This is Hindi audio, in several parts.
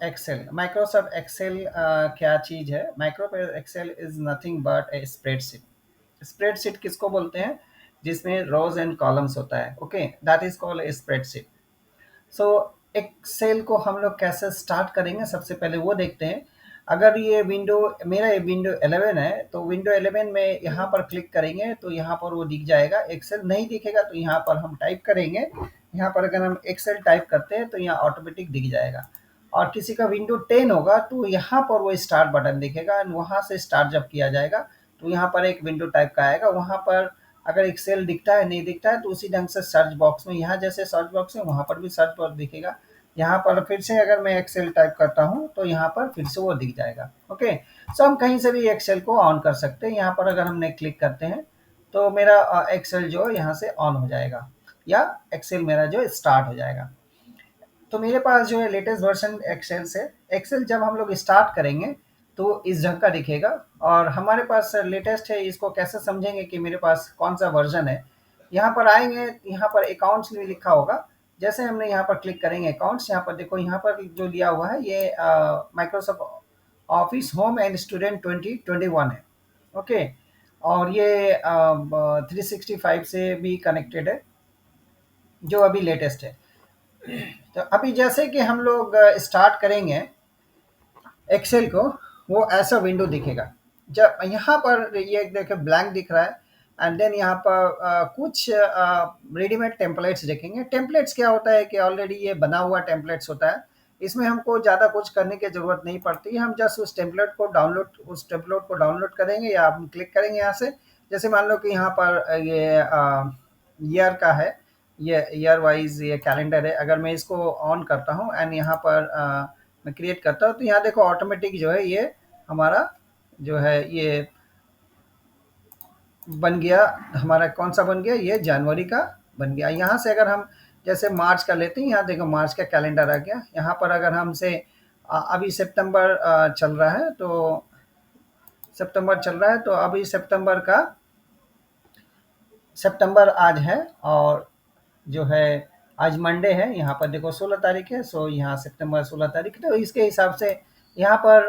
एक्सेल, माइक्रोसॉफ्ट एक्सेल क्या चीज़ है? Microsoft Excel is nothing but a spreadsheet. Spreadsheet किसको बोलते हैं? जिसमें रोज एंड कॉलम्स होता है, okay, that is called a spreadsheet. So Excel को हम लोग कैसे स्टार्ट करेंगे, सबसे पहले वो देखते हैं। अगर ये विंडो, मेरा ये विंडो 11 है, तो विंडो 11 में यहाँ पर क्लिक करेंगे तो यहाँ पर वो दिख जाएगा। एक्सेल नहीं दिखेगा तो यहाँ पर हम टाइप करेंगे। यहाँ पर अगर हम एक्सेल टाइप करते हैं तो यहाँ ऑटोमेटिक दिख जाएगा। और किसी का विंडो 10 होगा तो यहाँ पर वो स्टार्ट बटन दिखेगा, एंड वहाँ से स्टार्ट जब किया जाएगा तो यहाँ पर एक विंडो टाइप का आएगा। वहाँ पर अगर एक्सेल दिखता है नहीं दिखता है तो उसी ढंग से सर्च बॉक्स में, यहाँ जैसे सर्च बॉक्स है वहाँ पर भी सर्च बॉक्स दिखेगा। यहाँ पर फिर से अगर मैं एक्सेल टाइप करता हूँ तो यहाँ पर फिर से वो दिख जाएगा। ओके, सो हम कहीं से भी एक्सेल को ऑन कर सकते हैं। यहाँ पर अगर हमने क्लिक करते हैं तो मेरा एक्सेल जो यहाँ से ऑन हो जाएगा, या एक्सेल मेरा जो स्टार्ट हो जाएगा। तो मेरे पास जो है लेटेस्ट वर्जन एक्सेल से, एक्सेल जब हम लोग स्टार्ट करेंगे तो इस ढंग का दिखेगा। और हमारे पास लेटेस्ट है, इसको कैसे समझेंगे कि मेरे पास कौन सा वर्जन है? यहाँ पर आएंगे, यहाँ पर अकाउंट्स भी लिखा होगा। जैसे हमने यहाँ पर क्लिक करेंगे अकाउंट्स, यहाँ पर देखो, यहाँ पर जो लिया हुआ है ये Microsoft office home and student 2021 है। ओके, और ये 365 से भी कनेक्टेड है, जो अभी लेटेस्ट है। तो अभी जैसे कि हम लोग स्टार्ट करेंगे एक्सेल को, वो ऐसा विंडो दिखेगा। जब यहाँ पर ये देखिए ब्लैंक दिख रहा है, एंड देन यहाँ पर कुछ रेडीमेड टेम्पलेट्स देखेंगे। टेम्पलेट्स क्या होता है कि ऑलरेडी ये बना हुआ टेम्पलेट्स होता है, इसमें हमको ज़्यादा कुछ करने की ज़रूरत नहीं पड़ती। हम जस्ट उस टेम्पलेट को डाउनलोड करेंगे या हम क्लिक करेंगे यहाँ से। जैसे मान लो कि यहाँ पर ये ईयर का है, ये ईयर वाइज ये कैलेंडर है। अगर मैं इसको ऑन करता हूँ एंड यहाँ पर मैं क्रिएट करता हूँ तो यहाँ देखो ऑटोमेटिक जो है ये हमारा जो है ये बन गया। हमारा कौन सा बन गया? ये जनवरी का बन गया। यहाँ से अगर हम जैसे मार्च का लेते हैं, यहाँ देखो मार्च का कैलेंडर आ गया। यहाँ पर अगर हमसे अभी सितंबर चल रहा है, तो सितंबर चल रहा है, तो अभी सितंबर आज है, और जो है आज मंडे है। यहाँ पर देखो 16 तारीख है, सो यहाँ सितंबर 16 तारीख है। तो इसके हिसाब से यहाँ पर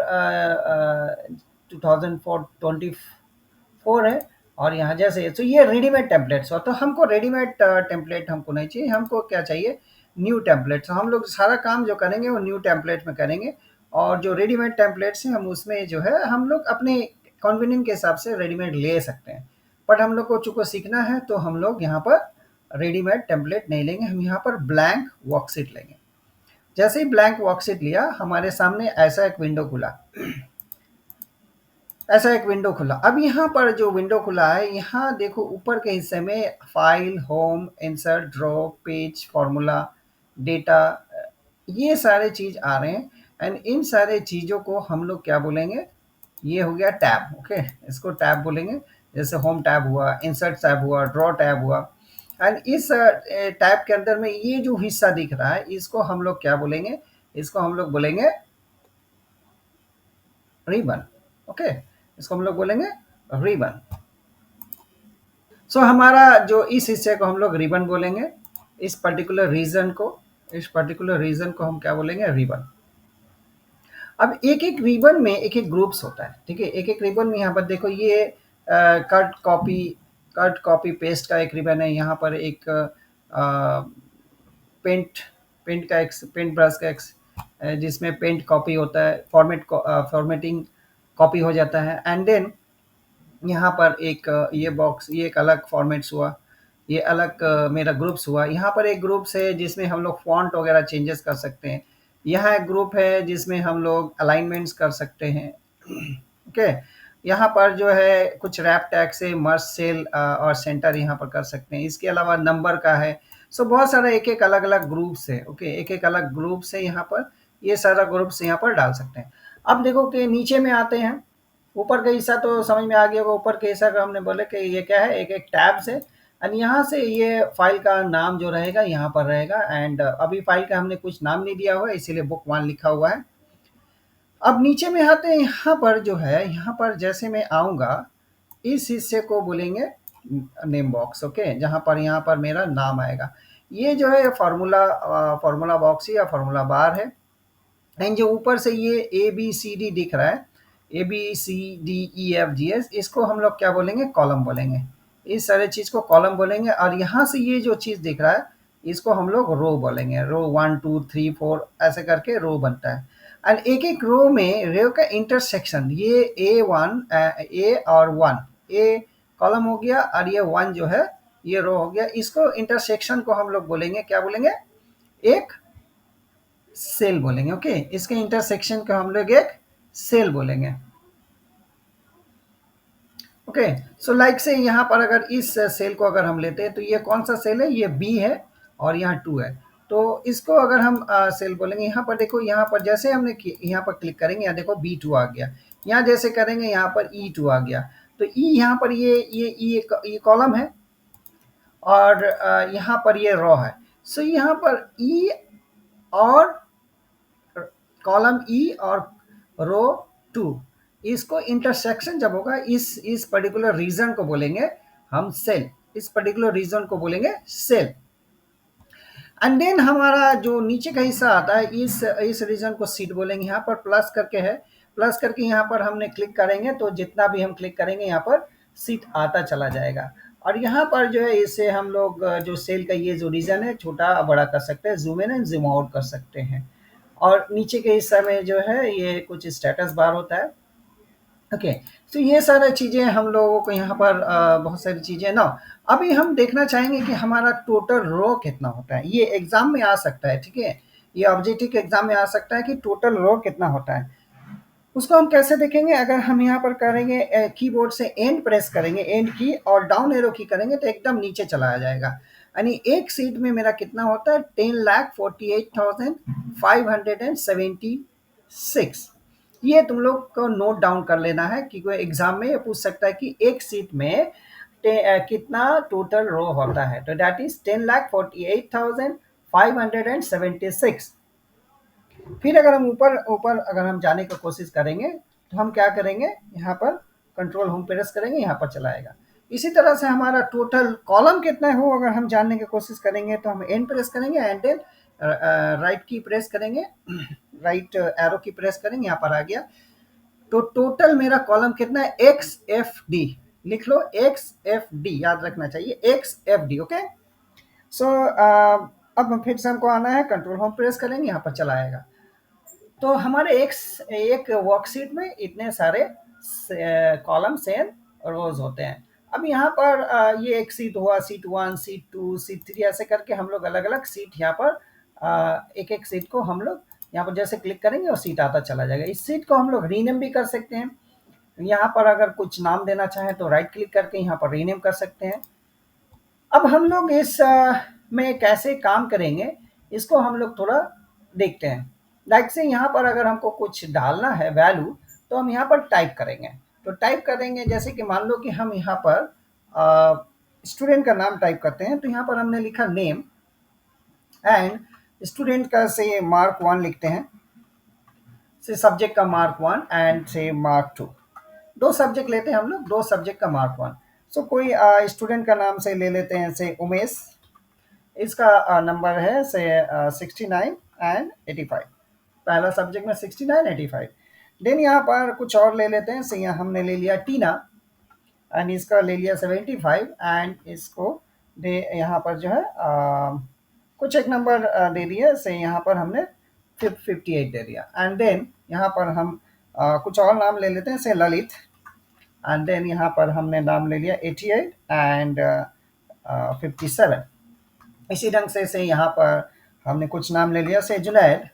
2024 है। और यहाँ जैसे तो ये रेडीमेड टेम्पलेट्स हो, तो हमको रेडीमेड टेम्पलेट हमको नहीं चाहिए। हमको क्या चाहिए? New templates. हम लोग सारा काम जो करेंगे वो न्यू टेम्पलेट में करेंगे। और जो रेडीमेड टेम्पलेट्स हैं हम उसमें जो है हम लोग अपने कन्वीनियंट के हिसाब से रेडीमेड ले सकते हैं। बट हम लोग को चूँकि सीखना है तो हम लोग यहाँ पर रेडीमेड टेम्पलेट नहीं लेंगे, हम यहाँ पर ब्लैंक वर्कशीट लेंगे। जैसे ही ब्लैंक वर्कशीट लिया, हमारे सामने ऐसा एक विंडो खुला। ऐसा एक विंडो खुला। अब यहाँ पर जो विंडो खुला है, यहाँ देखो ऊपर के हिस्से में file, home, insert, draw, page, formula, data, ये सारे चीज़ आ रहे हैं। एंड इन सारे चीज़ों को हम लोग क्या बोलेंगे? ये हो गया टैब। ओके, इसको टैब बोलेंगे। जैसे होम टैब हुआ, इंसर्ट टैब हुआ, ड्रॉ टैब हुआ। एंड इस टैब के अंदर में ये जो हिस्सा दिख रहा है, इसको हम लोग क्या बोलेंगे? इसको हम लोग बोलेंगे रिबन। ओके, इसको हम लोग बोलेंगे रिबन। सो हमारा जो इस हिस्से को हम लोग रिबन बोलेंगे। इस पर्टिकुलर रीजन को हम क्या बोलेंगे? रिबन। अब एक एक रिबन में एक एक ग्रुप्स होता है, ठीक है। एक एक रिबन में यहाँ पर देखो ये कट कॉपी पेस्ट का एक रिबन है। यहाँ पर एक पेंट पेंट ब्रश का एक जिसमें पेंट कॉपी होता है, फॉर्मेटिंग कॉपी हो जाता है। एंड देन यहाँ पर एक ये बॉक्स, ये एक अलग फॉर्मेट्स हुआ, ये अलग मेरा ग्रुप्स हुआ। यहाँ पर एक ग्रुप्स है जिसमें हम लोग फॉन्ट वगैरह चेंजेस कर सकते हैं। यहाँ एक ग्रुप है जिसमें हम लोग अलाइनमेंट्स कर सकते हैं। ओके, यहाँ पर जो है कुछ रैप टैग से मर्ज सेल और सेंटर यहाँ पर कर सकते हैं। इसके अलावा नंबर का है। सो बहुत सारा एक एक अलग अलग ग्रुप्स है। ओके, एक एक अलग ग्रुप से यहाँ पर ये सारा ग्रुप्स यहाँ पर डाल सकते हैं। अब देखो कि नीचे में आते हैं। ऊपर का हिस्सा तो समझ में आ गया होगा। ऊपर के हिस्सा का हमने बोले कि ये क्या है? एक एक टैब से, एंड यहाँ से ये फाइल का नाम जो रहेगा यहाँ पर रहेगा। एंड अभी फाइल का हमने कुछ नाम नहीं दिया हुआ है, इसीलिए बुक 1 लिखा हुआ है। अब नीचे में आते हैं। यहाँ पर जो है, यहाँ पर जैसे मैं आऊँगा, इस हिस्से को बोलेंगे नेम बॉक्स। ओके, जहाँ पर यहाँ पर मेरा नाम आएगा। ये जो है फॉर्मूला बॉक्स या फॉर्मूला बार है। एंड जो ऊपर से ये ए बी सी डी दिख रहा है, A B C D E F G S, इसको हम लोग क्या बोलेंगे, कॉलम बोलेंगे। इस सारे चीज़ को कॉलम बोलेंगे। और यहाँ से ये जो चीज़ दिख रहा है इसको हम लोग रो बोलेंगे। रो 1 2 3 4 ऐसे करके रो बनता है। एंड एक एक रो में रो का इंटरसेक्शन, ये A1 ए और 1, ए कॉलम हो गया और ये 1 जो है ये रो हो गया। इसको इंटरसेक्शन को हम लोग बोलेंगे, क्या बोलेंगे, एक सेल बोलेंगे। ओके, इसके इंटरसेक्शन को हम लोग एक सेल बोलेंगे। ओके, सो लाइक से यहाँ पर अगर इस सेल को अगर हम लेते हैं तो ये कौन सा सेल है, ये बी है और यहाँ 2 है। तो इसको अगर हम सेल बोलेंगे, यहाँ पर देखो, यहाँ पर जैसे हमने यहाँ पर क्लिक करेंगे, यहाँ देखो B2 आ गया। यहाँ जैसे करेंगे यहाँ पर E2 आ गया। तो ई यहाँ पर ये कॉलम है और यहाँ पर ये रो है। सो यहाँ पर ई और कॉलम ई और रो 2, इसको इंटरसेक्शन जब होगा इस पर्टिकुलर रीजन को बोलेंगे हम सेल। इस पर्टिकुलर रीजन को बोलेंगे सेल। एंड देन हमारा जो नीचे का हिस्सा आता है इस रीजन को सीट बोलेंगे। यहाँ पर प्लस करके है, प्लस करके यहाँ पर हमने क्लिक करेंगे तो जितना भी हम क्लिक करेंगे यहाँ पर सीट आता चला जाएगा। और यहाँ पर जो है इसे हम लोग जो सेल का ये जो रीजन है छोटा बड़ा कर सकते हैं, zoom in and zoom out कर सकते हैं। और नीचे के हिस्से में जो है ये कुछ स्टेटस बार होता है। ओके, तो ये सारी चीज़ें हम लोगों को यहाँ पर बहुत सारी चीज़ें ना। अभी हम देखना चाहेंगे कि हमारा टोटल रो कितना होता है। ये एग्जाम में आ सकता है, ठीक है, ये ऑब्जेक्टिव एग्जाम में आ सकता है कि टोटल रो कितना होता है। उसको हम कैसे देखेंगे, अगर हम यहाँ पर करेंगे कीबोर्ड से एंड प्रेस करेंगे, एंड की और डाउन एरो की करेंगे तो एकदम नीचे चला जाएगा। यानी एक सीट में मेरा कितना होता है, 10,48,576। ये तुम लोग को नोट डाउन कर लेना है कि कोई एग्जाम में ये पूछ सकता है कि एक सीट में कितना टोटल रो होता है। तो दैट इज 10,48,576। फिर अगर हम ऊपर ऊपर अगर हम जाने की कोशिश करेंगे तो हम क्या करेंगे, यहाँ पर कंट्रोल होम प्रेस करेंगे, यहाँ पर चलाएगा। इसी तरह से हमारा टोटल कॉलम कितना हो अगर हम जानने की कोशिश करेंगे तो हम एंड प्रेस करेंगे एंड देन राइट की प्रेस करेंगे, राइट एरो की प्रेस करेंगे, यहाँ पर आ गया। तो टोटल मेरा कॉलम कितना है, एक्स एफ डी। लिख लो एक्स एफ डी, याद रखना चाहिए एक्स एफ डी। ओके, सो अब फिर से हमको आना है, कंट्रोल होम प्रेस करेंगे, यहाँ पर चला आएगा। तो हमारे एक वर्कशीट में इतने सारे कॉलम्स एंड रोज होते हैं। अब यहाँ पर ये एक सीट हुआ, सीट 1, सीट 2, सीट 3, ऐसे करके हम लोग अलग अलग सीट यहाँ पर एक एक सीट को हम लोग यहाँ पर जैसे क्लिक करेंगे और सीट आता चला जाएगा। इस सीट को हम लोग रीनेम भी कर सकते हैं। यहाँ पर अगर कुछ नाम देना चाहें तो राइट क्लिक करके यहाँ पर रीनेम कर सकते हैं। अब हम लोग इस में कैसे काम करेंगे इसको हम लोग थोड़ा देखते हैं। लाइक से यहाँ पर अगर हमको कुछ डालना है वैल्यू तो हम यहाँ पर टाइप करेंगे। तो टाइप करेंगे जैसे कि मान लो कि हम यहाँ पर स्टूडेंट का नाम टाइप करते हैं, तो यहाँ पर हमने लिखा नेम एंड स्टूडेंट का से मार्क 1 लिखते हैं, से सब्जेक्ट का मार्क 1 एंड से मार्क 2। दो सब्जेक्ट लेते हैं हम लोग, दो सब्जेक्ट का मार्क 1। सो कोई स्टूडेंट का नाम से ले लेते हैं से उमेश, इसका नंबर है से 69 एंड 85। पहला सब्जेक्ट में 69 85। देन यहाँ पर कुछ और ले लेते हैं, से यहाँ हमने ले लिया टीना एंड इसका ले लिया 75 एंड इसको दे यहाँ पर जो है कुछ एक नंबर दे दिया, से यहाँ पर हमने 58 दे दिया। एंड देन यहाँ पर हम कुछ और नाम ले लेते हैं, से ललित एंड देन यहाँ पर हमने नाम ले लिया 88 एंड 57। इसी ढंग से यहाँ पर हमने कुछ नाम ले लिया, से जुनैद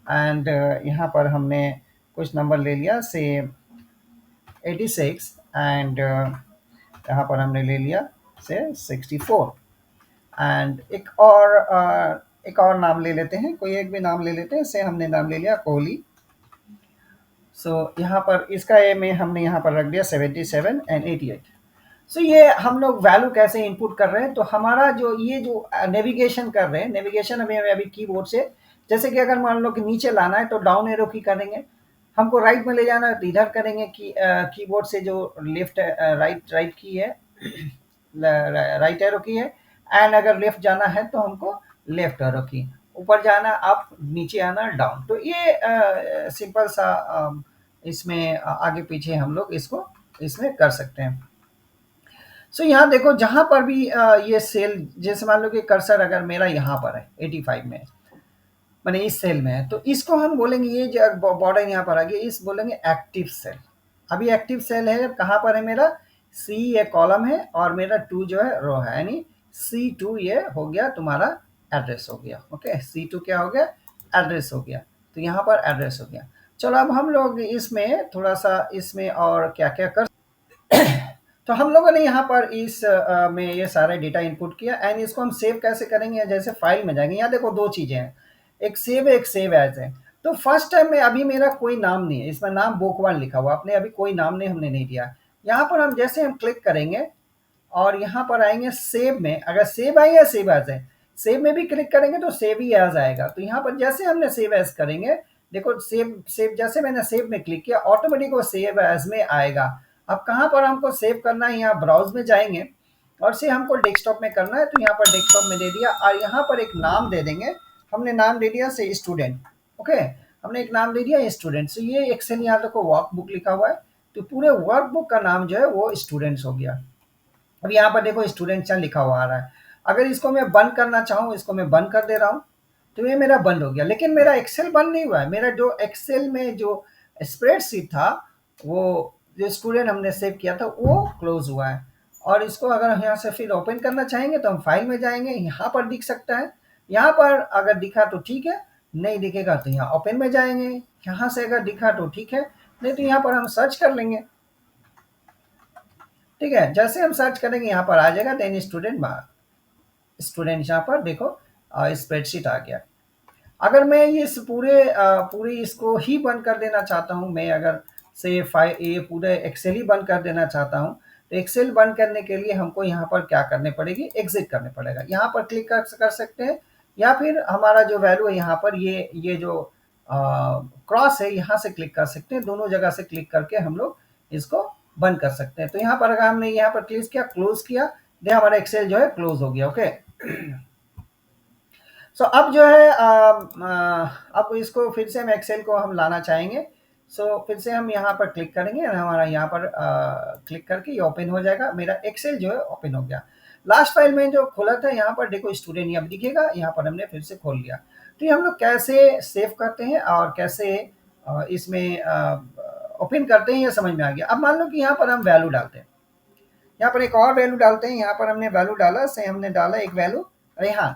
एंड यहाँ पर हमने कुछ नंबर ले लिया, से 86 एंड यहाँ पर हमने ले लिया से 64। एंड एक और नाम ले लेते हैं, कोई एक भी नाम ले लेते हैं, से हमने नाम ले लिया कोहली। सो यहाँ पर इसका ए में हमने यहाँ पर रख दिया 77 एंड 88। सो ये हम लोग वैल्यू कैसे इनपुट कर रहे हैं, तो हमारा जो ये जो नेविगेशन कर रहे हैं, नेविगेशन हमें अभी कीबोर्ड से, जैसे कि अगर मान लो कि नीचे लाना है तो डाउन एरो की करेंगे, हमको राइट में ले जाना है तो इधर करेंगे कि कीबोर्ड से जो लेफ्ट राइट की है, राइट एरो की है। एंड अगर लेफ्ट जाना है तो हमको लेफ्ट एरो की। ऊपर जाना अप, नीचे आना डाउन। तो ये सिंपल सा इसमें आगे पीछे हम लोग इसको इसमें कर सकते हैं। सो यहाँ देखो जहाँ पर भी ये सेल, जैसे मान लो कि कर्सर अगर मेरा यहाँ पर है 85 में, माने इस सेल में है, तो इसको हम बोलेंगे, ये जो बॉर्डर यहाँ पर आ गया, इस बोलेंगे एक्टिव सेल। अभी एक्टिव सेल है कहाँ पर है मेरा, सी ये कॉलम है और मेरा 2 जो है रो है, यानी C2 ये हो गया तुम्हारा एड्रेस हो गया। ओके, C2 क्या हो गया, एड्रेस हो गया। तो यहाँ पर एड्रेस हो गया। चलो अब हम लोग इसमें थोड़ा सा इसमें और क्या क्या कर तो हम लोगों ने यहाँ पर इस में ये सारे डेटा इनपुट किया एंड इसको हम सेव कैसे करेंगे, जैसे फाइल में जाएंगे। यहाँ देखो दो चीज़ें हैं, एक सेव है, एक सेव एज है। तो फर्स्ट टाइम में अभी मेरा कोई नाम नहीं है, इसमें नाम बोकवान लिखा हुआ, अपने अभी कोई नाम नहीं हमने नहीं दिया। यहाँ पर हम जैसे हम क्लिक करेंगे और यहाँ पर आएंगे सेव में, अगर सेव आई या सेव एज है, सेव में भी क्लिक करेंगे तो सेव ही एज आएगा। तो यहाँ पर जैसे हमने सेव एज करेंगे, देखो सेव सेव जैसे मैंने सेव में क्लिक किया ऑटोमेटिक वो सेव एज में आएगा। अब कहाँ पर हमको सेव करना है, यहाँ ब्राउज में जाएंगे और से हमको डेस्कटॉप में करना है, तो यहाँ पर डेस्कटॉप में दे दिया और यहाँ पर एक नाम दे देंगे। हमने नाम दे दिया से स्टूडेंट। ओके, हमने एक नाम दे दिया स्टूडेंट। से ये एक्सेल यहाँ देखो वर्कबुक लिखा हुआ है, तो पूरे वर्कबुक का नाम जो है वो स्टूडेंट्स हो गया। अब यहाँ पर देखो स्टूडेंट चैन लिखा हुआ आ रहा है। अगर इसको मैं बंद करना चाहूँ, इसको मैं बंद कर दे रहा हूँ, तो ये मेरा बंद हो गया। लेकिन मेरा एक्सेल बंद नहीं हुआ है, मेरा जो एक्सेल में जो स्प्रेडशीट था, वो जो स्टूडेंट हमने सेव किया था वो क्लोज हुआ है। और इसको अगर हम यहाँ से फिर ओपन करना चाहेंगे तो हम फाइल में जाएंगे, यहाँ पर दिख सकता है। यहाँ पर अगर दिखा तो ठीक है, नहीं दिखेगा तो यहाँ ओपन में जाएंगे, यहाँ से अगर दिखा तो ठीक है, नहीं तो यहाँ पर हम सर्च कर लेंगे। ठीक है, जैसे हम सर्च करेंगे यहाँ पर आ जाएगा देन स्टूडेंट, स्टूडेंट यहाँ पर देखो स्प्रेडशीट आ गया। अगर मैं ये इस पूरे इसको ही बंद कर देना चाहता हूँ, मैं अगर से फाइल ये पूरे एक्सेल ही बंद कर देना चाहता हूँ, तो एक्सेल बंद करने के लिए हमको यहाँ पर क्या करने पड़ेगी, एग्जिट करने पड़ेगा। यहाँ पर क्लिक कर सकते हैं, या फिर हमारा जो वैल्यू है यहाँ पर ये जो क्रॉस है यहाँ से क्लिक कर सकते हैं। दोनों जगह से क्लिक करके हम लोग इसको बंद कर सकते हैं। तो यहाँ पर अगर हमने यहाँ पर क्लिक किया, क्लोज किया, देन हमारा एक्सेल जो है क्लोज हो गया। ओके, सो अब जो है अब इसको फिर से हम एक्सेल को हम लाना चाहेंगे। सो फिर से हम यहाँ पर क्लिक करेंगे और हमारा यहाँ पर क्लिक करके ये ओपन हो जाएगा। मेरा एक्सेल जो है ओपन हो गया। लास्ट फाइल में जो खोला था यहाँ पर देखो स्टूडेंट यहाँ दिखेगा, यहाँ पर हमने फिर से खोल लिया। तो ये हम लोग कैसे सेव करते हैं और कैसे इसमें ओपन करते हैं, ये समझ में आ गया। अब मान लो कि यहाँ पर हम वैल्यू डालते हैं, यहाँ पर एक और वैल्यू डालते हैं। यहाँ पर हमने वैल्यू डाला, से हमने डाला एक वैल्यू रेहान,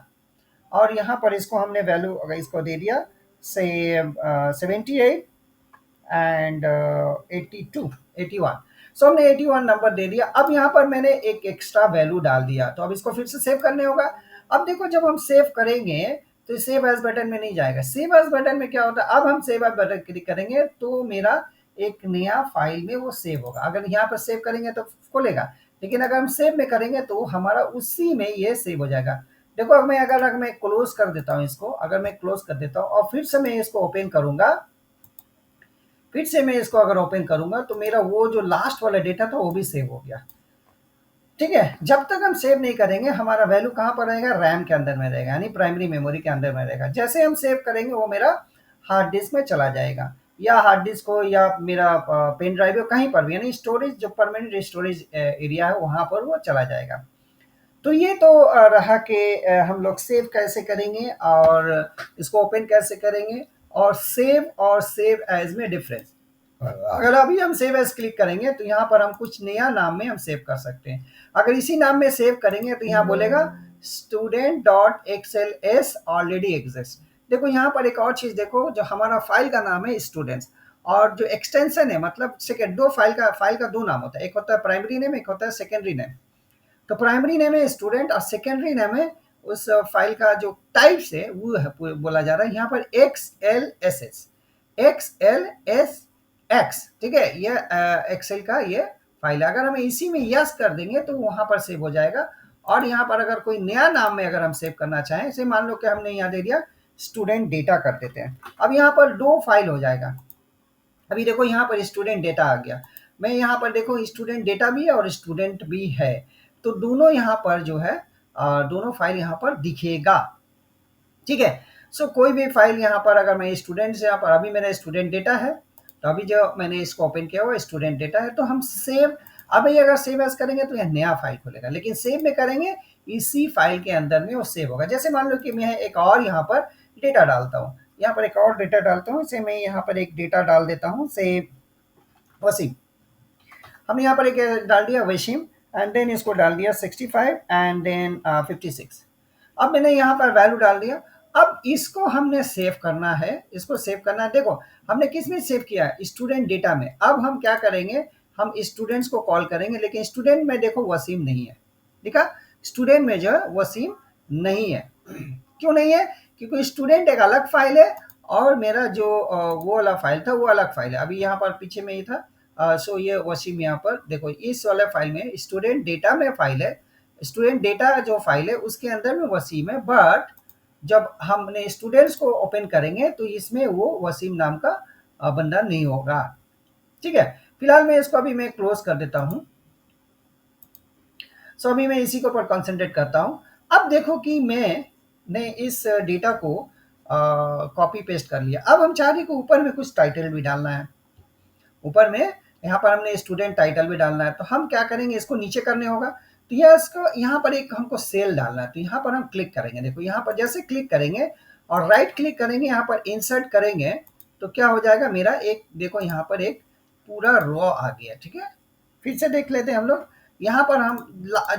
और यहाँ पर इसको हमने वैल्यू अगर इसको दे दिया से 78 एंड 82 81। सो हमने 81 नंबर दे दिया। अब यहाँ पर मैंने एक एक्स्ट्रा वैल्यू डाल दिया, तो अब इसको फिर से सेव करने होगा। अब देखो जब हम सेव करेंगे तो सेव एज बटन में नहीं जाएगा। सेव एज बटन में क्या होता है, अब हम सेव एज बटन क्लिक करेंगे तो मेरा एक नया फाइल में वो सेव होगा। अगर यहाँ पर सेव करेंगे तो खोलेगा, लेकिन अगर हम सेव में करेंगे तो हमारा उसी में ये सेव हो जाएगा। देखो अगर मैं क्लोज कर देता हूँ इसको, अगर मैं क्लोज कर देता हूँ और फिर से मैं इसको ओपन करूंगा, फिर से मैं इसको अगर ओपन करूंगा, तो मेरा वो जो लास्ट वाला डेटा था वो भी सेव हो गया। ठीक है, जब तक हम सेव नहीं करेंगे हमारा वैल्यू कहाँ पर रहेगा, रैम के अंदर में रहेगा, यानी प्राइमरी मेमोरी के अंदर में रहेगा। जैसे हम सेव करेंगे वो मेरा हार्ड डिस्क में चला जाएगा, या हार्ड डिस्क हो या मेरा पेन ड्राइव हो, कहीं पर भी, यानी स्टोरेज जो परमानेंट स्टोरेज एरिया है वहाँ पर वो चला जाएगा। तो ये तो रहा कि हम लोग सेव कैसे करेंगे और इसको ओपन कैसे करेंगे, और सेव एज में डिफरेंस। अगर अभी हम सेव एज क्लिक करेंगे तो यहाँ पर हम कुछ नया नाम में हम सेव कर सकते हैं। अगर इसी नाम में सेव करेंगे तो यहाँ बोलेगा student dot XL S already exist. देखो यहाँ पर एक और चीज देखो, जो हमारा फाइल का नाम है स्टूडेंट्स, और जो एक्सटेंशन है मतलब सेकेंड, दो फाइल का दो नाम होता है, एक होता है प्राइमरी नेम, एक होता है सेकेंडरी नेम। तो प्राइमरी नेम है स्टूडेंट और सेकेंडरी नेम है उस फाइल का जो टाइप से वो है बोला जा रहा है यहाँ पर XLSS, XLSX। ठीक है, ये एक्सेल का ये फाइल है। अगर हम इसी में यस कर देंगे तो वहां पर सेव हो जाएगा। और यहाँ पर अगर कोई नया नाम में अगर हम सेव करना चाहें, जैसे मान लो कि हमने यहाँ दे दिया स्टूडेंट डेटा कर देते हैं, अब यहाँ पर दो फाइल हो जाएगा। अभी देखो यहाँ पर स्टूडेंट डेटा आ गया, मैं यहाँ पर देखो स्टूडेंट डेटा भी है और स्टूडेंट भी है, तो दोनों यहाँ पर जो है दोनों फाइल यहाँ पर दिखेगा। ठीक है, कोई भी फाइल यहाँ पर अगर मैं स्टूडेंट से यहाँ पर अभी मेरा स्टूडेंट डेटा है, तो अभी जो मैंने इसको ओपन किया हुआ स्टूडेंट डेटा है, तो हम सेव, अभी अगर सेव एज करेंगे तो यह नया फाइल खुलेगा, लेकिन सेव में करेंगे इसी फाइल के अंदर में वो सेव होगा। जैसे मान लो कि मैं एक और यहाँ पर डेटा डालता हूँ, यहाँ पर एक और डेटा डालता हूँ, इसे मैं यहाँ पर एक डेटा डाल देता हूँ से वसीम। हमने यहाँ पर एक डाल दिया वसीम, एंड देन इसको डाल दिया 65 एंड देन 56। अब मैंने यहाँ पर वैल्यू डाल दिया। अब इसको हमने सेव करना है, इसको सेव करना है। देखो हमने किस में सेव किया है, स्टूडेंट डेटा में। अब हम क्या करेंगे, हम स्टूडेंट्स को कॉल करेंगे, लेकिन स्टूडेंट में देखो वसीम नहीं है, देखा स्टूडेंट में जो है वसीम नहीं है। क्यों नहीं है, क्योंकि स्टूडेंट एक अलग फाइल है और मेरा जो वो वाला फाइल था वो अलग फाइल है। अभी यहाँ पर पीछे में ही था, सो ये वसीम यहाँ पर देखो इस वाले फाइल में स्टूडेंट डेटा में फाइल है, स्टूडेंट डेटा जो फाइल है उसके अंदर में वसीम है, बट जब हमने स्टूडेंट्स को ओपन करेंगे तो इसमें वो वसीम नाम का बंदा नहीं होगा। ठीक है, फिलहाल मैं इसको अभी मैं क्लोज कर देता हूँ। सो अभी मैं इसी के ऊपर कॉन्सेंट्रेट करता हूँ। अब देखो कि मैंने इस डेटा को कॉपी पेस्ट कर लिया। अब हम चाह रहे हैं कि ऊपर में कुछ टाइटल भी डालना है, ऊपर में यहाँ पर हमने स्टूडेंट टाइटल भी डालना है, तो हम क्या करेंगे, इसको नीचे करने होगा। तो यह इसको यहाँ पर एक हमको सेल डालना है, तो यहाँ पर हम क्लिक करेंगे। देखो यहाँ पर जैसे क्लिक करेंगे और राइट क्लिक करेंगे, यहाँ पर इंसर्ट करेंगे, तो क्या हो जाएगा मेरा एक, देखो यहाँ पर एक पूरा रो आ गया। ठीक है, फिर से देख लेते हैं हम लोग। यहाँ पर हम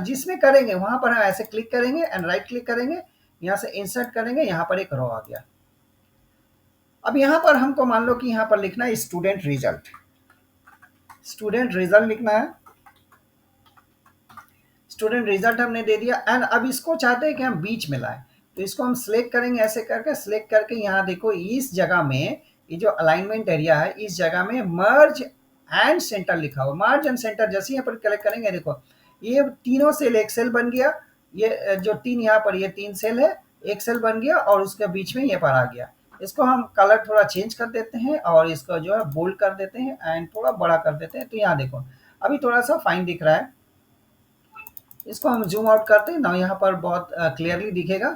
जिसमें करेंगे वहां पर हम ऐसे क्लिक करेंगे एंड राइट क्लिक करेंगे, यहाँ से इंसर्ट करेंगे, यहाँ पर एक रो आ गया। अब यहाँ पर हमको मान लो कि यहाँ पर लिखना है स्टूडेंट रिजल्ट, स्टूडेंट रिजल्ट लिखना है। स्टूडेंट रिजल्ट हमने दे दिया एंड अब इसको चाहते हैं कि हम बीच में लाएं, तो इसको हम सिलेक्ट करेंगे, ऐसे करके सिलेक्ट करके यहाँ देखो इस जगह में ये जो अलाइनमेंट एरिया है इस जगह में मर्ज एंड सेंटर लिखा हुआ, मर्ज एंड सेंटर जैसे यहाँ पर क्लिक करेंगे, देखो ये तीनों सेल एक सेल बन गया। ये जो तीन यहाँ पर ये तीन सेल है एक सेल बन गया और उसके बीच में ये पर आ गया। इसको हम कलर थोड़ा चेंज कर देते हैं और इसको जो है बोल्ड कर देते हैं एंड थोड़ा बड़ा कर देते हैं। तो यहाँ देखो अभी थोड़ा सा फाइन दिख रहा है, इसको हम जूम आउट करते हैं ना, यहाँ पर बहुत क्लियरली दिखेगा।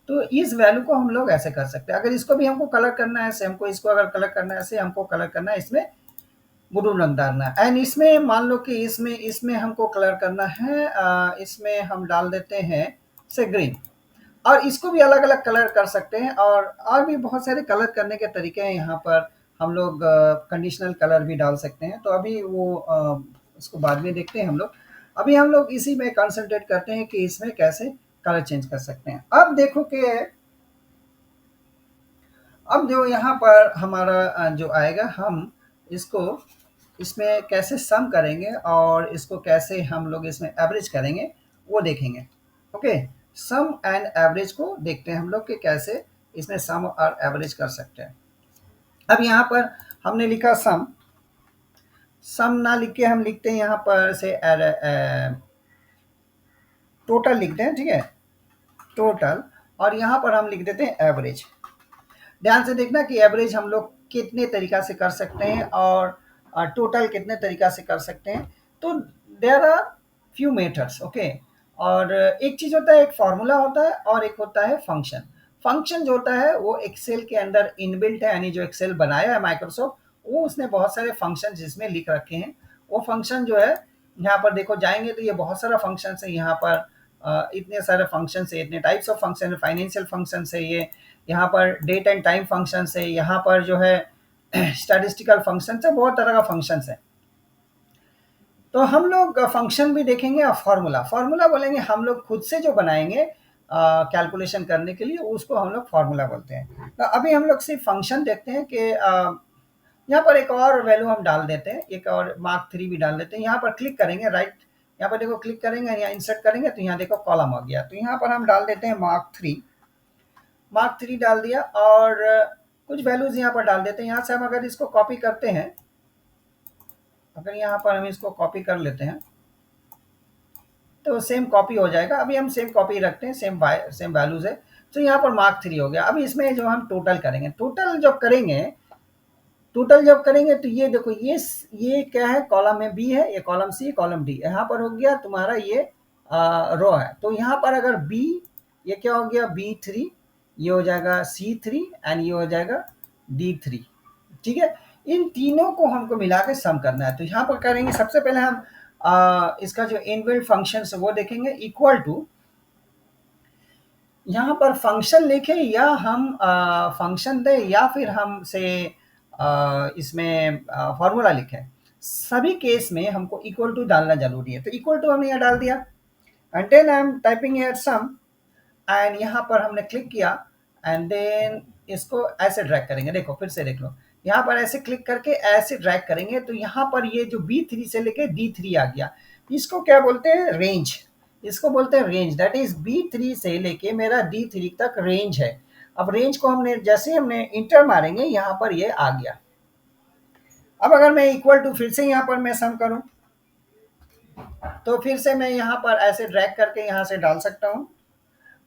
तो इस वैल्यू को हम लोग ऐसे कर सकते हैं। अगर इसको भी हमको कलर करना है ऐसे, हमको इसको अगर कलर करना है ऐसे, हमको कलर करना है इसमें ब्लू रंग डालना है एंड इसमें मान लो कि इसमें इसमें हमको कलर करना है, इसमें हम डाल देते हैं से ग्रीन। और इसको भी अलग अलग कलर कर सकते हैं और भी बहुत सारे कलर करने के तरीके हैं। यहाँ पर हम लोग कंडीशनल कलर भी डाल सकते हैं, तो अभी वो उसको बाद में देखते हैं हम लोग। अभी हम लोग इसी में कंसंट्रेट करते हैं कि इसमें कैसे कलर चेंज कर सकते हैं। अब देखो कि अब जो यहाँ पर हमारा जो आएगा, हम इसको इसमें कैसे सम करेंगे और इसको कैसे हम लोग इसमें एवरेज करेंगे वो देखेंगे। ओके, सम एंड एवरेज को देखते हैं हम लोग कि कैसे इसमें सम और एवरेज कर सकते हैं। अब यहाँ पर हमने लिखा सम, सम ना लिख के हम लिखते हैं यहाँ पर से टोटल लिखते हैं। ठीक है, टोटल, और यहाँ पर हम लिख देते हैं एवरेज। ध्यान से देखना कि एवरेज हम लोग कितने तरीका से कर सकते हैं और टोटल कितने तरीका से कर सकते हैं। तो there are few methods. Okay, और एक चीज होता है, एक फार्मूला होता है और एक होता है फंक्शन। फंक्शन जो होता है वो एक्सेल के अंदर इनबिल्ट है, यानी जो एक्सेल बनाया है माइक्रोसॉफ्ट वो उसने बहुत सारे फंक्शन जिसमें लिख रखे हैं। वो फंक्शन जो है यहाँ पर देखो जाएंगे तो ये बहुत सारा फंक्शन है। यहाँ पर इतने सारे फंक्शन है, इतने टाइप्स ऑफ फंक्शन है, फाइनेंशियल फंक्शन है, ये यहाँ पर डेट एंड टाइम फंक्शन है, यहाँ पर जो है स्टैटिस्टिकल फंक्शन है, बहुत तरह का फंक्शन है। तो हम लोग फंक्शन भी देखेंगे और फार्मूला, फार्मूला बोलेंगे हम लोग खुद से जो बनाएंगे कैलकुलेशन करने के लिए उसको हम लोग फार्मूला बोलते हैं। तो अभी हम लोग सिर्फ फंक्शन देखते हैं कि यहाँ पर एक और वैल्यू हम डाल देते हैं, एक और मार्क 3 भी डाल देते हैं। यहाँ पर क्लिक करेंगे, राइट यहाँ पर देखो क्लिक करेंगे, यहाँ इंसर्ट करेंगे तो यहाँ देखो कॉलम हो गया। तो यहाँ पर हम डाल देते हैं मार्क 3, मार्क 3 डाल दिया और कुछ वैल्यूज यहाँ पर डाल देते हैं। यहाँ से हम अगर इसको कॉपी करते हैं, अगर यहाँ पर हम इसको कॉपी कर लेते हैं तो सेम कॉपी हो जाएगा। अभी हम सेम कॉपी रखते हैं, सेम वैल्यूज है। तो यहाँ पर मार्क 3 हो गया। अब इसमें जो हम टोटल करेंगे, टोटल जब करेंगे, टोटल जब करेंगे तो ये देखो ये क्या है, कॉलम में बी है, ये कॉलम सी, कॉलम डी। यहाँ पर हो गया तुम्हारा ये रो है। तो यहाँ पर अगर बी, ये क्या हो गया B3, ये हो जाएगा C3 एंड ये हो जाएगा D3। ठीक है, इन तीनों को हमको मिला के सम करना है। तो यहाँ पर करेंगे, सबसे पहले हम इसका जो इनबिल्ट फंक्शन है वो देखेंगे, इक्वल टू, यहाँ पर फंक्शन लिखें या हम फंक्शन दें या फिर हम से इसमें फॉर्मूला लिखें, सभी केस में हमको इक्वल टू डालना जरूरी है। तो इक्वल टू हमने यहाँ डाल दिया and then I am typing here sum and यहाँ पर हमने क्लिक किया एंड देन इसको ऐसे ड्रैग करेंगे। देखो फिर से देख लो, यहाँ पर ऐसे क्लिक करके ऐसे ड्रैग करेंगे तो यहाँ पर ये जो B3 से लेके D3 आ गया, इसको क्या बोलते हैं, रेंज। इसको बोलते हैं रेंज, दैट इज B3 से लेके मेरा D3 तक रेंज है। अब रेंज को हमने जैसे हमने इंटर मारेंगे यहाँ पर ये आ गया। अब अगर मैं इक्वल टू फिर से यहाँ पर मैं सम करूं तो फिर से मैं यहाँ पर ऐसे ड्रैग करके यहाँ से डाल सकता हूँ।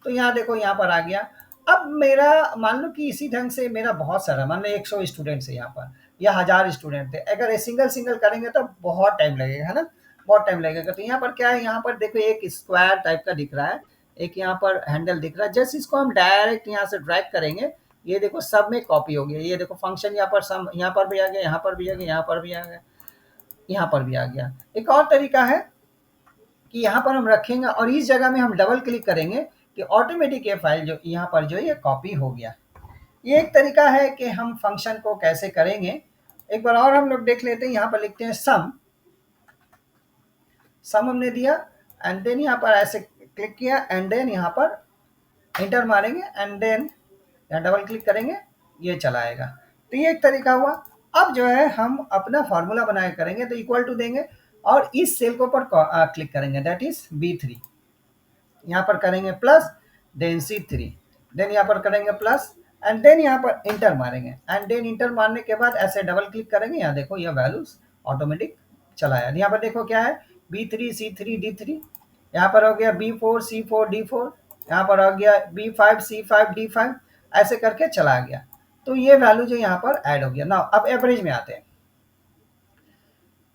तो यहाँ देखो यहाँ पर आ गया। अब मेरा मान लो कि इसी ढंग से मेरा बहुत सारा, मान लो 100 स्टूडेंट्स है यहाँ पर या 1000 स्टूडेंट थे, अगर ये सिंगल सिंगल करेंगे तो बहुत टाइम लगेगा, है ना, बहुत टाइम लगेगा। तो यहाँ पर क्या है, यहाँ पर देखो एक स्क्वायर टाइप का दिख रहा है, एक यहाँ पर हैंडल दिख रहा है, जैसे इसको हम डायरेक्ट यहाँ से ड्रैग करेंगे, ये देखो सब में कॉपी हो गया। ये देखो फंक्शन यहाँ पर सम, यहाँ पर भी आ गया, यहाँ पर भी आ गया, यहाँ पर भी आ गया, यहाँ पर भी आ गया। एक और तरीका है कि यहाँ पर हम रखेंगे और इस जगह में हम डबल क्लिक करेंगे कि ऑटोमेटिक ये फाइल जो यहाँ पर जो ये कॉपी हो गया। ये एक तरीका है कि हम फंक्शन को कैसे करेंगे। एक बार और हम लोग देख लेते हैं। यहाँ पर लिखते हैं सम, सम हमने दिया एंड देन यहाँ पर ऐसे क्लिक किया एंड देन यहाँ पर एंटर मारेंगे एंड देन यहाँ डबल क्लिक करेंगे, ये चला आएगा। तो ये एक तरीका हुआ। अब जो है हम अपना फार्मूला बनाए करेंगे, तो इक्वल टू देंगे और इस सेल के ऊपर क्लिक करेंगे, दैट इज B3। यहाँ पर करेंगे प्लस, देन C3, देन यहाँ पर करेंगे प्लस एंड देन यहाँ पर इंटर मारेंगे एंड देन इंटर मारने के बाद ऐसे डबल क्लिक करेंगे। यहाँ देखो ये वैल्यूज ऑटोमेटिक चला आया। यहाँ पर देखो क्या है, B3 C3 D3, यहाँ पर हो गया B4 C4 D4, यहाँ पर हो गया B5 C5 D5, ऐसे करके चला गया। तो ये वैल्यू जो यहाँ पर ऐड हो गया ना। अब एवरेज में आते हैं।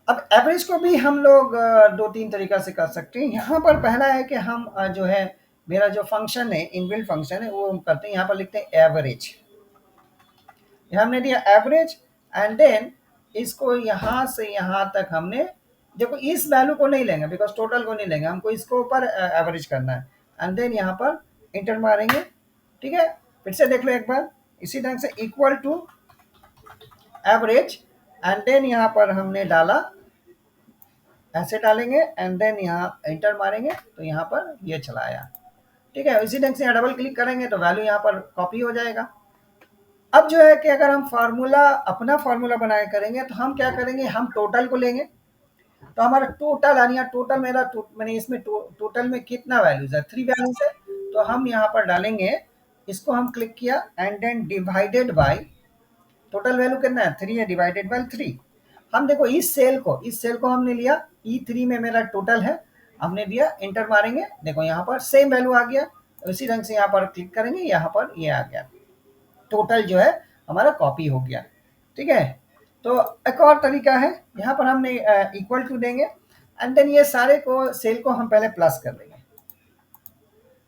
अब एवरेज को भी हम लोग दो तीन तरीका से कर सकते हैं। यहाँ पर पहला है कि हम जो है मेरा जो फंक्शन है, इनबिल्ट फंक्शन है, वो हम करते हैं, यहाँ पर लिखते हैं एवरेज। यहाँ हमने दिया एवरेज एंड देन इसको यहाँ से यहाँ तक हमने, देखो इस वैल्यू को नहीं लेंगे बिकॉज टोटल को नहीं लेंगे, हमको इसको ऊपर एवरेज करना है एंड देन यहाँ पर इंटर मारेंगे। ठीक है, फिर से देख लो एक बार, इसी ढंग से equal to average and then यहाँ पर हमने डाला, ऐसे डालेंगे एंड देन यहाँ एंटर मारेंगे तो यहाँ पर ये चला आया। ठीक है, इसी ढंग से यहाँ डबल क्लिक करेंगे तो वैल्यू यहाँ पर कॉपी हो जाएगा। अब जो है कि अगर हम फार्मूला, अपना फार्मूला बनाए करेंगे तो हम क्या करेंगे, हम टोटल को लेंगे। तो हमारा टोटल यानी टोटल मेरा मैंने इसमें टोटल में कितना वैल्यूज है, 3 वैल्यूज है। तो हम यहाँ पर डालेंगे, इसको हम क्लिक किया and then divided by, total value कितना है 3 है, डिवाइडेड बाय 3। हम देखो इस सेल को हमने लिया, E3 में मेरा टोटल है, हमने दिया, इंटर मारेंगे, देखो यहाँ पर सेम वैल्यू आ गया। इसी ढंग से यहाँ पर क्लिक करेंगे, यहाँ पर ये आ गया, टोटल जो है हमारा कॉपी हो गया। ठीक है, तो एक और तरीका है, यहाँ पर हमने इक्वल टू देंगे एंड देन ये सारे को सेल को हम पहले प्लस कर देंगे।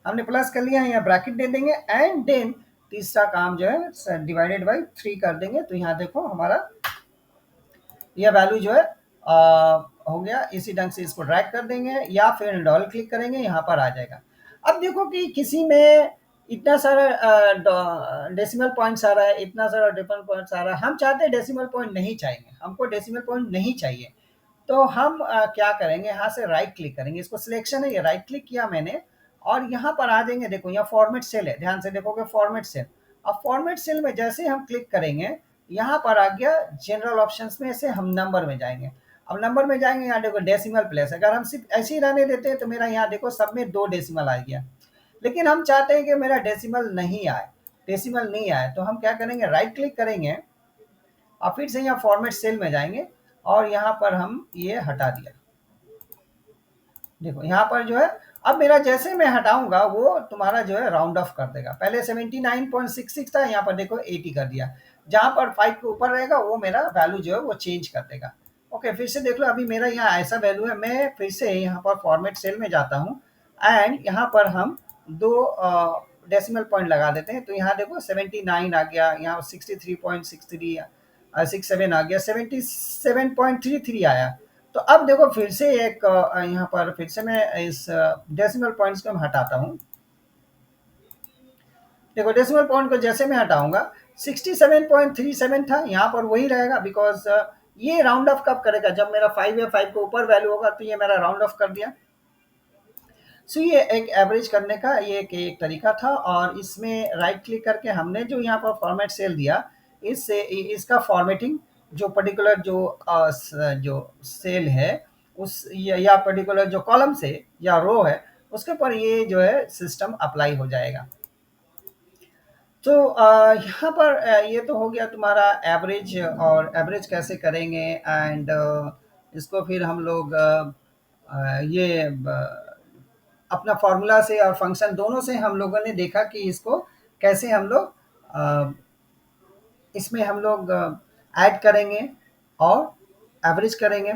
हमने प्लस कर लिया, यहाँ ब्रैकेट दे देंगे एंड देन तीसरा काम जो है डिवाइडेड बाई 3 कर देंगे। तो यहाँ देखो हमारा यह वैल्यू जो है हो गया। इसी ढंग से इसको ड्रैग कर देंगे या फिर डबल क्लिक करेंगे, यहाँ पर आ जाएगा। अब देखो कि किसी में इतना सारा डेसिमल पॉइंट्स आ रहा है, इतना सारा डिफरेंट पॉइंट्स आ रहा है, हम चाहते हैं डेसिमल पॉइंट नहीं चाहिए, हमको डेसिमल पॉइंट नहीं चाहिए। तो हम क्या करेंगे, यहाँ से राइट क्लिक करेंगे, इसको सिलेक्शन है, ये राइट क्लिक किया मैंने और यहाँ पर आ जाएंगे। देखो यहाँ फॉर्मेट सेल है, ध्यान से देखोगे फॉर्मेट सेल। अब फॉर्मेट सेल में जैसे हम क्लिक करेंगे, यहाँ पर आ गया जनरल ऑप्शंस में से हम नंबर में जाएंगे। अब नंबर में जाएंगे, यहाँ देखो डेसिमल प्लेस, अगर हम सिर्फ ऐसे ही रहने देते हैं तो मेरा यहाँ देखो सब में 2 डेसिमल आ गया। लेकिन हम चाहते हैं कि मेरा डेसिमल नहीं आए, डेसिमल नहीं आए, तो हम क्या करेंगे, राइट क्लिक करेंगे और फिर से यहाँ फॉर्मेट सेल में जाएंगे और यहाँ पर हम ये हटा दिया। देखो यहाँ पर जो है, अब मेरा जैसे मैं हटाऊंगा वो तुम्हारा जो है राउंड ऑफ कर देगा। पहले 79.66 था, यहाँ पर देखो 80 कर दिया। जहां पर 5 के ऊपर रहेगा वो मेरा वैल्यू जो है वो चेंज कर देगा। ओके, फिर से देख लो, अभी मेरा यहाँ ऐसा वैल्यू है। मैं फिर से यहाँ पर फॉर्मेट सेल में जाता हूँ एंड यहाँ पर हम दो डेसिमल पॉइंट लगा देते हैं, तो यहाँ देखो 79 आ गया, यहाँ 63.67 आ गया, 77.33 आया। तो अब देखो फिर से एक यहाँ पर फिर से मैं इस डेसिमल पॉइंट्स को मैं हटाता हूँ। देखो डेसिमल पॉइंट को जैसे मैं हटाऊंगा 67.37 था, यहाँ पर वही रहेगा, बिकॉज ये राउंड ऑफ कब करेगा, जब मेरा 5 या 5 के ऊपर वैल्यू होगा तो ये मेरा राउंड ऑफ कर दिया। सो ये एक एवरेज करने का ये एक तरीका था, और इसमें राइट क्लिक करके हमने जो यहाँ पर फॉर्मेट सेल दिया, इससे इसका फॉर्मेटिंग जो पर्टिकुलर जो सेल है उस या पर्टिकुलर जो कॉलम से या रो है उसके ऊपर ये जो है सिस्टम अप्लाई हो जाएगा। तो यहाँ पर ये तो हो गया तुम्हारा एवरेज, और एवरेज कैसे करेंगे, एंड इसको फिर हम लोग ये अपना फॉर्मूला से और फंक्शन दोनों से हम लोगों ने देखा कि इसको कैसे हम लोग इसमें हम लोग ऐड करेंगे और एवरेज करेंगे।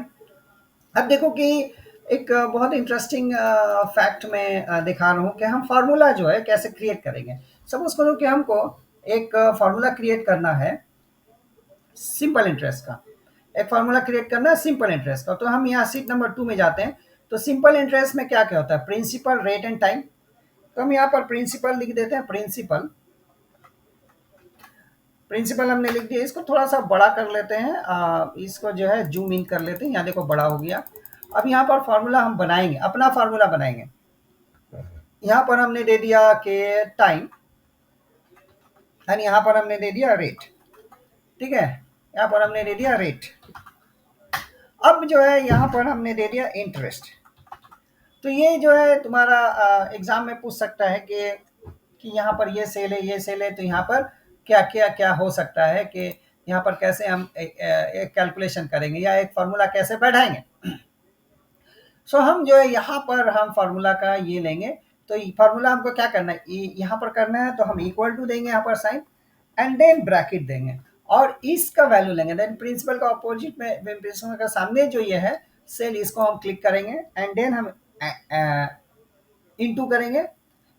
अब देखो कि एक बहुत इंटरेस्टिंग फैक्ट मैं दिखा रहा हूँ कि हम फार्मूला जो है कैसे क्रिएट करेंगे। सपोज करो कि हमको एक फार्मूला क्रिएट करना है सिंपल इंटरेस्ट का, एक फार्मूला क्रिएट करना है सिंपल इंटरेस्ट का। तो हम यहाँ सीट नंबर 2 में जाते हैं। तो सिंपल इंटरेस्ट में क्या क्या होता है, प्रिंसिपल, रेट एंड टाइम। तो हम यहाँ पर प्रिंसिपल लिख देते हैं, प्रिंसिपल प्रिंसिपल हमने लिख दिया। इसको थोड़ा सा बड़ा कर लेते हैं, इसको जो है जूम इन कर लेते हैं, यहाँ देखो बड़ा हो गया। अब यहाँ पर फार्मूला हम बनाएंगे, अपना फार्मूला बनाएंगे। यहाँ पर हमने दे दिया कि टाइम, एंड यहाँ पर हमने दे दिया रेट। ठीक है, यहाँ पर हमने दे दिया रेट। अब जो है यहाँ पर हमने दे दिया इंटरेस्ट। तो ये जो है तुम्हारा एग्जाम में पूछ सकता है कि यहाँ पर ये सेल है, ये सेल है, तो यहाँ पर क्या क्या क्या हो सकता है कि यहाँ पर कैसे हम एक कैलकुलेशन करेंगे या एक फार्मूला कैसे बैठाएंगे। सो हम जो है यहाँ पर हम फार्मूला का ये लेंगे। तो फार्मूला हमको क्या करना है, यहाँ पर करना है, तो हम इक्वल टू देंगे यहाँ पर साइन, एंड देन ब्रैकेट देंगे और इसका वैल्यू लेंगे। देन प्रिंसिपल का अपोजिट में, प्रिंसिपल का सामने जो ये है सेल, इसको हम क्लिक करेंगे, एंड देन हम इनटू करेंगे।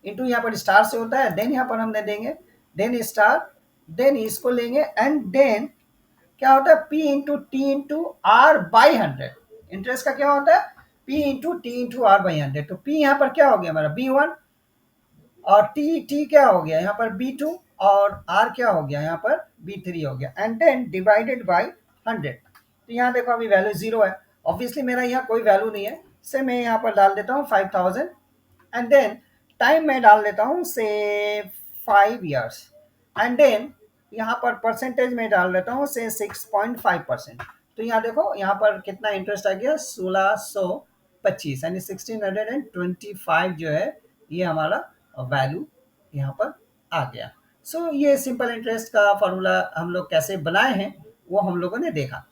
इनटू यहाँ पर स्टार से होता है, देन यहाँ पर हमने देंगे, देन स्टार, देन इसको लेंगे, एंड देन क्या होता है, P into T into R by 100। Interest का क्या होता है, P into T into R by 100। तो P यहाँ पर क्या हो गया हमारा B1, और टी क्या हो गया यहाँ पर B2, और R क्या हो गया यहाँ पर B3 हो गया, एंड देन डिवाइडेड बाई 100। तो यहाँ देखो अभी वैल्यू 0 है, ऑब्वियसली मेरा यहाँ कोई वैल्यू नहीं है, से मैं यहाँ पर डाल देता हूँ 5000, एंड देन टाइम में डाल देता हूँ से 5 years, एंड देन यहाँ पर परसेंटेज में डाल देता हूँ से 6.5%। तो यहाँ देखो यहाँ पर कितना इंटरेस्ट आ गया, 1625, यानी 1625 जो है ये हमारा वैल्यू यहाँ पर आ गया। सो ये सिंपल इंटरेस्ट का फॉर्मूला हम लोग कैसे बनाए हैं वो हम लोगों ने देखा।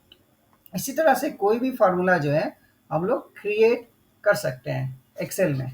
इसी तरह से कोई भी फार्मूला जो है हम लोग क्रिएट कर सकते हैं एक्सेल में।